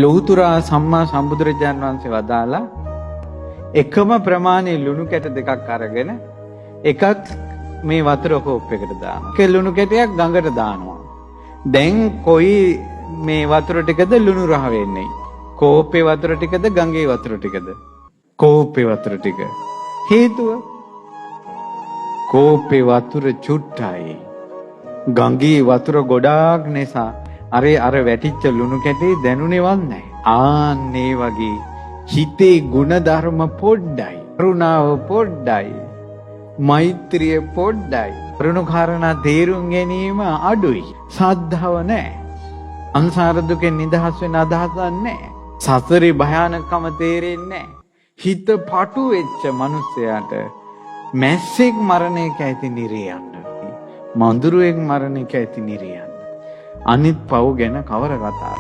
ලෞතුරා සම්මා සම්බුදුරජාණන් වහන්සේ වදාලා එකම ප්‍රමාණයේ ලුණු කැට දෙකක් අරගෙන එකක් මේ වතුර කෝප්පයකට දානවා. ඒක ලුණු කැටයක් ගඟට දානවා. දැන් කොයි මේ වතුර ටිකද ලුණු රහ වෙන්නේ? කෝප්පේ වතුර ටිකද ගඟේ වතුර ටිකද? කෝප්පේ වතුර ටික. හේතුව කෝප්පේ වතුර චුට්ටයි. ගඟේ වතුර ගොඩාක් නිසා අර වැටිච්ච ලුණු කැටේ දැනුනේවත් නැහැ. ආන්නේ වගේ හිතේ ගුණධර්ම පොඩ්ඩයි. කරුණාව පොඩ්ඩයි. මෛත්‍රිය පොඩ්ඩයි. කරුණු කාරණා තේරුම් ගැනීම අඩුයි. සද්ධාව නැහැ. අන්සාර දුකෙන් නිදහස් වෙන අදහසක් නැහැ. සසරේ භයානකම තේරෙන්නේ නැහැ. හිත පටු වෙච්ච මිනිසයාට මැස්සෙක් මරණයක ඇති නිරේ යන්න. මඳුරුවෙක් මරණයක ඇති නිරේ යන්න. අනිත් පව් ගැන කවර කතාවක්.